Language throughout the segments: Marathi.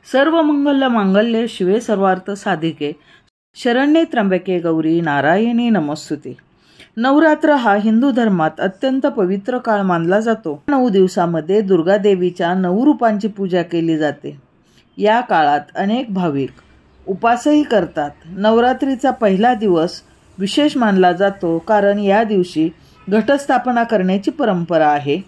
सर्व मंगल मांगल्ये शिवे सर्वार्थ साधिके शरण्ये त्र्यंबके गौरी नारायणी नमस्तुते। नवरात्र हा हिंदू धर्मात अत्यंत पवित्र काळ मानला जातो। 9 दिवसांमध्ये दुर्गा देवीच्या 9 रूपांची पूजा केली जाते। या काळात अनेक भाविक उपासही करतात। नवरात्रीचा पहिला दिवस विशेष मानला जातो कारण या दिवशी घटस्थापना करण्याची परंपरा आहे।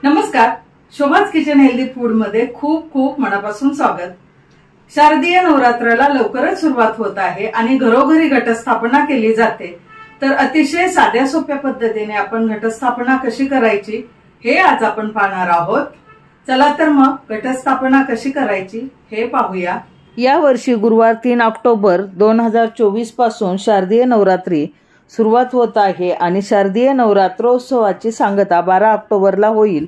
नमस्कार, शोभाज किचन हेल्दी फूड मध्ये खूप खूप मनापासून स्वागत। शारदीय नवरात्राला लवकरच सुरुवात होत आहे आणि घरोघरी घटस्थापना केली जाते। तर अतिशय साध्या सोप्या पद्धतीने आपण घटस्थापना कशी करायची हे आज आपण पाहणार आहोत। चला तर मग घटस्थापना कशी करायची हे पाहूया। या वर्षी गुरुवार 3 ऑक्टोबर 2024 पासून शारदीय नवरात्री सुरुवात होत आहे आणि शारदीय नवरात्रोत्सवाची सांगता 12 ऑक्टोबरला होईल।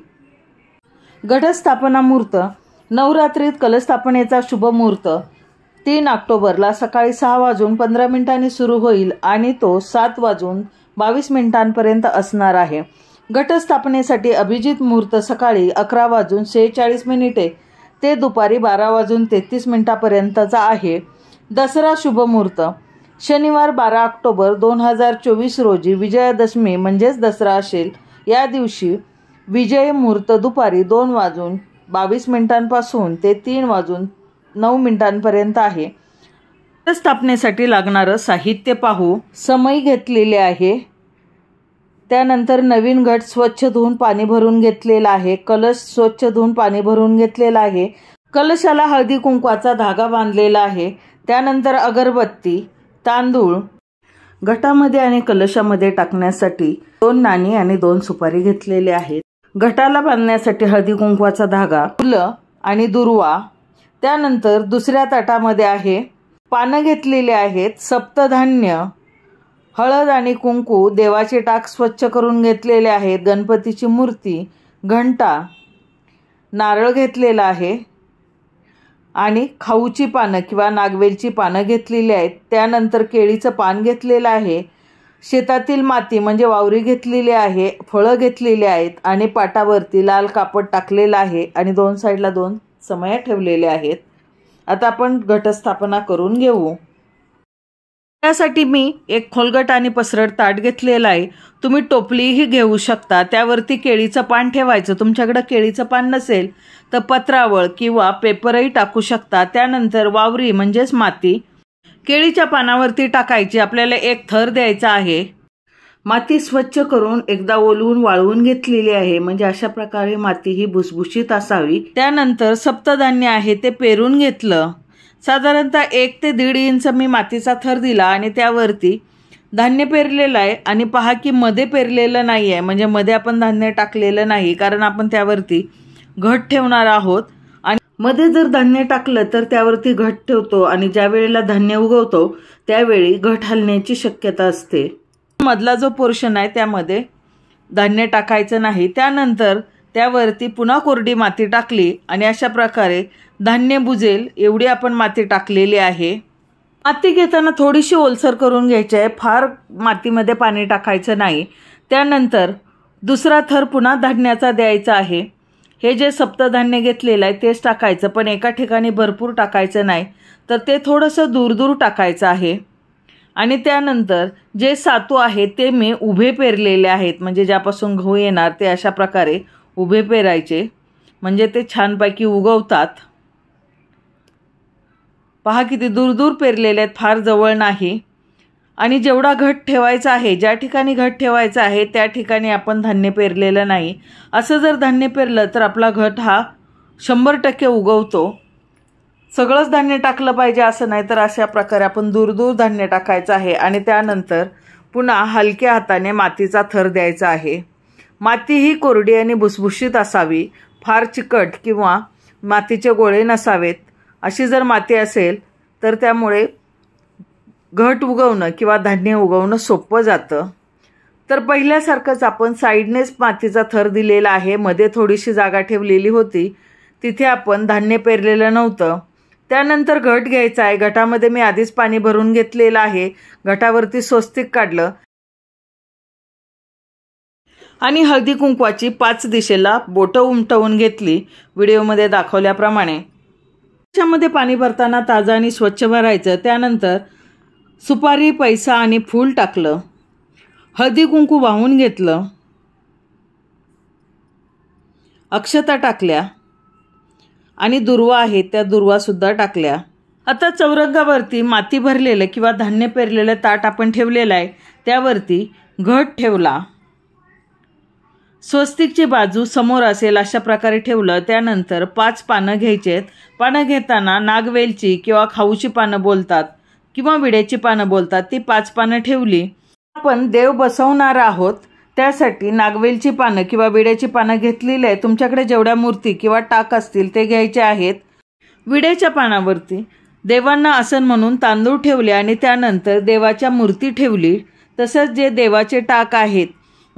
घटस्थापना मुहूर्त नवरात्रीत कलशस्थापनेचा शुभ मुहूर्त 3 ऑक्टोबरला सकाळी 6:15 सुरू होईल आणि तो 7:22 असणार आहे। घटस्थापनेसाठी अभिजित मुहूर्त सकाळी 11:46 ते दुपारी 12:33 आहे। दसरा शुभ मुहूर्त शनिवार 12 ऑक्टोबर 2024 रोजी विजयादशमी म्हणजेच दसरा असेल। या दिवशी विजय मुहूर्त दुपारी 2:22 पासून ते 3:09 आहे। घटस्थापनेसाठी लागणारं साहित्य पाहू। समय घेतलेले आहे। त्यानंतर नवीन घट स्वच्छ धुवून पाणी भरून घेतलेला आहे। कलश स्वच्छ धुवून पाणी भरून घेतलेला आहे। कलशाला हळदी कुंकवाचा धागा बांधलेला आहे। त्यानंतर अगरबत्ती, तांदूळ घटामध्ये आणि कलशामध्ये टाकण्यासाठी 2 नाणी आणि 2 सुपारी घेतलेले आहेत। घटाला बांधण्यासाठी हळदी कुंकवाचा धागा, फुलं आणि दुर्वा। त्यानंतर दुसऱ्या ताटामध्ये आहे पानं घेतलेले आहेत, सप्तधान्य, हळद आणि कुंकू, देवाचे टाक स्वच्छ करून घेतलेले आहेत, गणपतीची मूर्ती, घंटा, नारळ घेतलेला आहे आणि खाऊची पानं किंवा नागवेलची पानं घेतलेली आहेत। त्यानंतर केळीचं पान घेतलेलं आहे, शेतातील माती म्हणजे वावरी घेतलेली आहे, फळं घेतलेली आहेत आणि पाटावरती लाल कापड टाकलेलं आहे आणि 2 साईडला 2 समया ठेवलेल्या आहेत। आता आपण घटस्थापना करून घेऊ। त्यासाठी मी एक खोलगट आणि पसरट ताट घेतलेलं आहे। तुम्ही टोपलीही घेऊ शकता। त्यावरती केळीचं पान ठेवायचं। तुमच्याकडे केळीचं पान नसेल तर पत्रावळ किंवा पेपरही टाकू शकता। त्यानंतर वावरी म्हणजेच माती केळीच्या पानावरती टाकायची। आपल्याला एक थर द्यायचा आहे। माती स्वच्छ करून एकदा ओलवून वाळवून घेतलेली आहे, म्हणजे अशा प्रकारे माती ही भुसभुशीत असावी। त्यानंतर सप्तधान्य आहे ते पेरून घेतलं। साधारणतः 1 ते 1.5 इंच मी मातीचा थर दिला आणि त्यावरती धान्य पेरलेलं आहे। आणि पहा की मध्ये पेरलेलं नाही आहे, म्हणजे मध्ये आपण धान्य टाकलेलं नाही, कारण आपण त्यावरती घट ठेवणार आहोत। आणि मध्ये जर धान्य टाकलं तर त्यावरती घट ठेवतो आणि ज्या वेळेला धान्य उगवतो त्यावेळी घट हलण्याची शक्यता असते। मधला जो पोर्शन आहे त्यामध्ये धान्य टाकायचं नाही। त्यानंतर त्यावरती पुन्हा कोरडी माती टाकली आणि अशा प्रकारे धान्य बुजेल एवढी आपण माती टाकलेली आहे। माती घेताना थोडीशी ओलसर करून घ्यायची आहे, फार मातीमध्ये पाणी टाकायचं नाही। त्यानंतर दुसरा थर पुन्हा धान्याचा द्यायचा आहे। हे जे सप्तधान्य घेतलेलं आहे तेच टाकायचं, पण एका ठिकाणी भरपूर टाकायचं नाही, तर ते थोडंसं दूर दूर टाकायचं आहे। आणि त्यानंतर जे सातू आहे ते मी उभे पेरलेले आहेत, म्हणजे ज्यापासून गहू येणार ते अशा प्रकारे उभे पेरायचे, म्हणजे ते छानपैकी उगवतात। पहा किती दूर दूर पेरलेले आहेत, फार जवळ नाही। आणि जेवढा घट ठेवायचा आहे, ज्या ठिकाणी घट ठेवायचा आहे त्या ठिकाणी आपण धान्य पेरलेलं नाही। असं जर धान्य पेरलं तर आपला घट हा 100% उगवतो। सगळंच धान्य टाकलं पाहिजे असं नाही, तर अशा प्रकारे आपण दूर दूर धान्य टाकायचं आहे। आणि त्यानंतर पुन्हा हलक्या हाताने मातीचा थर द्यायचा आहे। माती ही कोरडी आणि भुसभुशीत असावी, फार चिकट किंवा मातीचे गोळे नसावेत। अशी जर माती असेल तर त्यामुळे घट उगवणं किंवा धान्य उगवणं सोपं जातं। तर पहिल्यासारखंच आपण साईडनेच मातीचा थर दिलेला आहे। मध्ये थोडीशी जागा ठेवलेली होती, तिथे आपण धान्य पेरलेलं नव्हतं। त्यानंतर घट घ्यायचा आहे। घटामध्ये मी आधीच पाणी भरून घेतलेलं आहे। घटावरती स्वस्तिक काढलं आणि हळदी कुंकवाची 5 दिशेला बोटं उमटवून घेतली व्हिडिओमध्ये दाखवल्याप्रमाणे। त्याच्यामध्ये पाणी भरताना ताजं आणि स्वच्छ भरायचं। त्यानंतर सुपारी, पैसा आणि फूल टाकलं, हळदी कुंकू वाहून घेतलं, अक्षता टाकल्या आणि दुर्वा आहेत त्या दुर्वासुद्धा टाकल्या। आता चौरंगावरती माती भरलेलं किंवा धान्य पेरलेलं ताट आपण ठेवलेलं आहे, त्यावरती घट ठेवला, स्वस्तिकची बाजू समोर असेल अशा प्रकारे ठेवलं। त्यानंतर 5 पानं घ्यायचेत। पानं घेताना नागवेलची किंवा खाऊची पानं बोलतात किंवा विड्याची पानं बोलतात, ती 5 पानं ठेवली। आपण देव बसवणार आहोत त्यासाठी नागवेलची पानं किंवा विड्याची पानं घेतलेली आहे। तुमच्याकडे जेवढ्या मूर्ती किंवा टाक असतील ते घ्यायचे आहेत। विड्याच्या पानावरती देवांना आसन म्हणून तांदूळ ठेवले आणि त्यानंतर देवाच्या मूर्ती ठेवली। तसंच जे देवाचे टाक आहेत,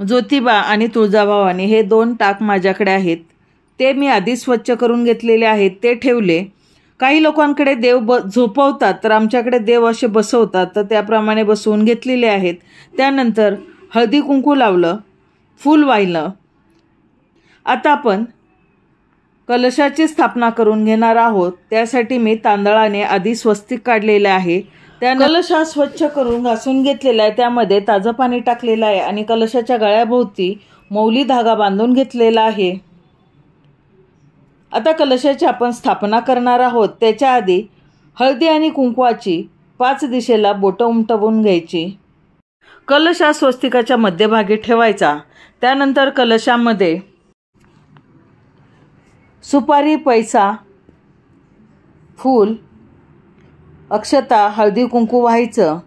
ज्योतिबा आणि तुळजाभवानी हे 2 टाक माझ्याकडे आहेत, ते मी आधी स्वच्छ करून घेतलेले आहेत, ते ठेवले। काही लोकांकडे देव झोपवतात, तर आमच्याकडे देव असे बसवतात, तर त्याप्रमाणे बसवून घेतलेले आहेत। त्यानंतर हळदी कुंकू लावलं, फूल वाहिलं। आता आपण कलशाची स्थापना करून घेणार आहोत। त्यासाठी मी तांदळाने आधी स्वस्तिक काढलेले आहे। त्या कलश हा स्वच्छ करून घासून घेतलेला आहे, त्यामध्ये ताजं पाणी टाकलेलं आहे आणि कलशाच्या गळ्याभोवती मौली धागा बांधून घेतलेला आहे। आता कलशाची आपण स्थापना करणार आहोत। त्याच्या आधी हळदी आणि कुंकवाची 5 दिशेला बोटं उमटवून घ्यायची। कलश हा स्वस्तिकाच्या मध्यभागी ठेवायचा। त्यानंतर कलशामध्ये सुपारी, पैसा, फूल, अक्षता, हळदी कुंकू व्हायचं।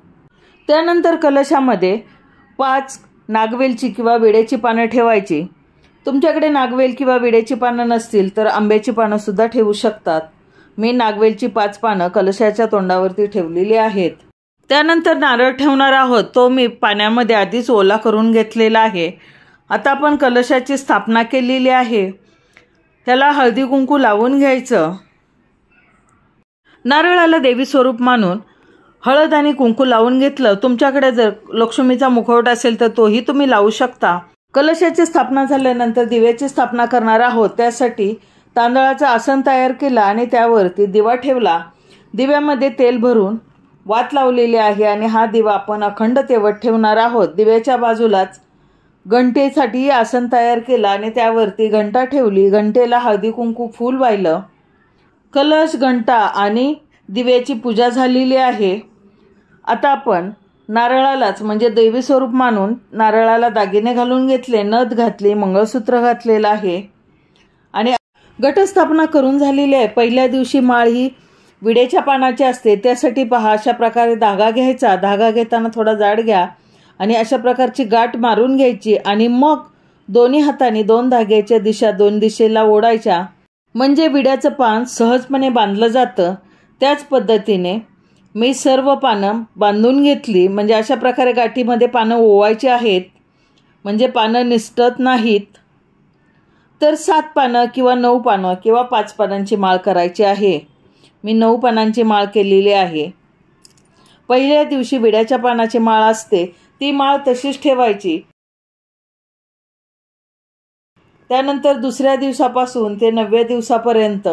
त्यानंतर कलशामध्ये 5 नागवेलची किंवा विड्याची पानं ठेवायची। तुमच्याकडे नागवेल किंवा विड्याची पानं नसतील तर आंब्याची पानं सुद्धा ठेवू शकतात। मी नागवेलची 5 पानं कलशाच्या तोंडावरती ठेवलेली आहेत। त्यानंतर नारळ ठेवणार आहोत, तो मी पाण्यामध्ये आधीच ओला करून घेतलेला आहे। आता आपण कलशाची स्थापना केलेली आहे, त्याला हळदी कुंकू लावून घ्यायचं। नारळाला देवी स्वरूप मानून हळद आणि कुंकू लावून घेतलं। तुमच्याकडे जर लक्ष्मीचा मुखवटा असेल तर तोही तुम्ही लावू शकता। कलशाची स्थापना झाल्यानंतर दिव्याची स्थापना करणार आहोत। त्यासाठी तांदळाचं आसन तयार केलं आणि त्यावरती दिवा ठेवला। दिव्यामध्ये तेल भरून वात लावलेली आहे आणि हा दिवा आपण अखंड तेवत ठेवणार आहोत। दिव्याच्या बाजूलाच घंटेसाठी आसन तयार केलं आणि त्यावरती घंटा ठेवली। घंटेला हळदी कुंकू फूल वाहिलं। कलश, घंटा आणि दिव्याची पूजा झालेली आहे। आता आपण नारळालाच म्हणजे देवी स्वरूप मानून नारळाला दागिने घालून घेतले, नथ घातली, मंगळसूत्र घातलेलं आहे आणि घटस्थापना करून झालेली आहे। पहिल्या दिवशी माळ ही विड्याच्या पानाची असते, त्यासाठी पहा अशा प्रकारे धागा घ्यायचा। धागा घेताना थोडा जाड घ्या आणि अशा प्रकारची गाठ मारून घ्यायची आणि मग दोन्ही हाताने 2 धाग्याच्या दिशा 2 दिशेला ओढायच्या, म्हणजे विड्याचं पान सहजपणे बांधलं जातं। त्याच पद्धतीने मी सर्व पानं बांधून घेतली, म्हणजे अशा प्रकारे गाठीमध्ये पानं ओवायची आहेत, म्हणजे पानं निसटत नाहीत। तर 7 पानं किंवा 9 पानं किंवा 5 पानांची माळ करायची आहे। मी 9 पानांची माळ केलेली आहे। पहिल्या दिवशी विड्याच्या पानाची माळ असते, ती माळ तशीच ठेवायची। त्यानंतर दुसऱ्या दिवसापासून ते 9व्या दिवसापर्यंत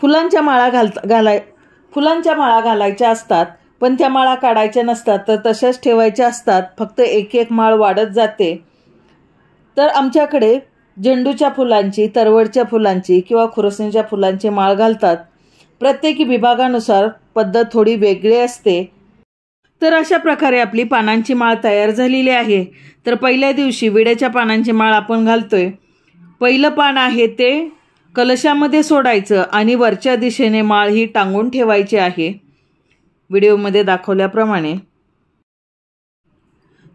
फुलांच्या माळा घालायच्या असतात, पण त्या माळा काढायच्या नसतात, तर तशाच ठेवायच्या असतात। फक्त एक एक माळ वाढत जाते। तर आमच्याकडे झेंडूच्या फुलांची, तरवडच्या फुलांची किंवा खुरसणीच्या फुलांची माळ घालतात। प्रत्येक विभागानुसार पद्धत थोडी वेगळी असते। तर अशा प्रकारे आपली पानांची माळ तयार झालेली आहे। तर पहिल्या दिवशी विड्याच्या पानांची माळ आपण घालतोय। पहिलं पान आहे ते कलशामध्ये सोडायचं आणि वरच्या दिशेने माळ ही टांगून ठेवायची आहे, व्हिडिओमध्ये दाखवल्याप्रमाणे।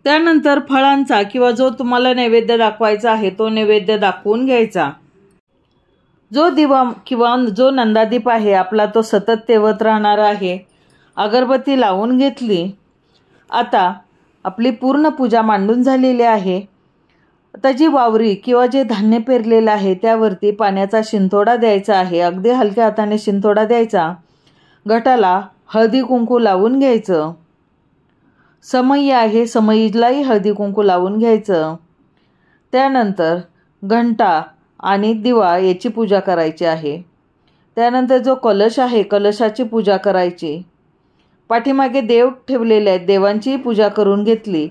त्यानंतर फळांचा किंवा जो तुम्हाला नैवेद्य दाखवायचा आहे तो नैवेद्य दाखवून घ्यायचा। जो दिवा किंवा जो नंदादीप आहे आपला तो सतत तेवत राहणार आहे। अगरबत्ती लावून घेतली। आता आपली पूर्ण पूजा मांडून झालेली आहे। आता जी वावरी किंवा जे धान्य पेरलेलं आहे त्यावरती पाण्याचा शिंतोडा द्यायचा आहे। अगदी हलक्या हाताने शिंतोडा द्यायचा। घटाला हळदी कुंकू लावून घ्यायचं। समई आहे, समईलाही हळदी कुंकू लावून घ्यायचं। त्यानंतर घंटा आणि दिवा याची पूजा करायची आहे। त्यानंतर जो कलश आहे कलशाची पूजा करायची. पाठीमागे देव ठेवलेले आहेत, देवांची पूजा करून घेतली.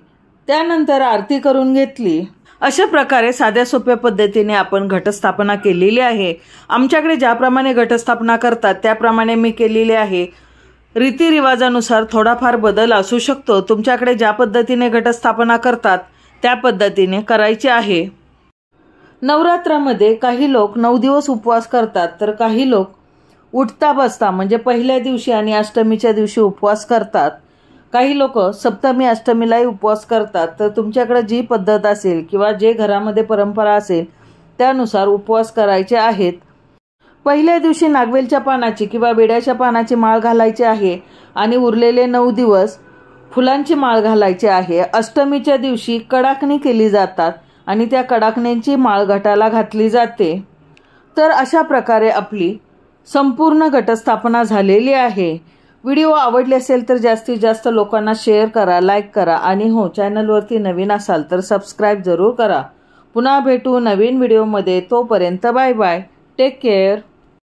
त्यानंतर आरती करून घेतली. अशा प्रकारे साध्या सोप्या पद्धतीने आपण घटस्थापना केलेली आहे. आमच्याकडे ज्याप्रमाणे घटस्थापना करतात त्याप्रमाणे मी केलेली आहे. रीतिरिवाजानुसार थोडाफार बदल असू शकतो. तुमच्याकडे ज्या पद्धतीने घटस्थापना करतात त्या पद्धतीने करायची आहे. नवरात्रामध्ये काही लोक 9 दिवस उपवास करतात, तर काही लोक उठता बसता म्हणजे पहिल्या दिवशी आणि अष्टमीच्या दिवशी उपवास करतात. काही लोक सप्तमी अष्टमीलाही उपवास करतात. तर तुमच्याकडे जी पद्धत असेल किंवा जे घरामध्ये परंपरा असेल त्यानुसार उपवास करायचे आहेत. पहिल्या दिवशी नागवेलच्या पानाची किंवा विड्याच्या पानाची माळ घालायची आहे आणि उरलेले 9 दिवस फुलांची माळ घालायची आहे. अष्टमीच्या दिवशी कडाकणी केली जातात आणि त्या कडाकण्यांची माळ घटाला घातली जाते. तर अशा प्रकारे आपली संपूर्ण घटस्थापना झालेली आहे. व्हिडिओ आवडले असेल तर जास्तीत जास्त लोकांना शेअर करा, लाईक करा आणि हो, चॅनलवरती नवीन असाल तर सबस्क्राईब जरूर करा. पुन्हा भेटू नवीन व्हिडिओमध्ये. तोपर्यंत बाय बाय. Take care.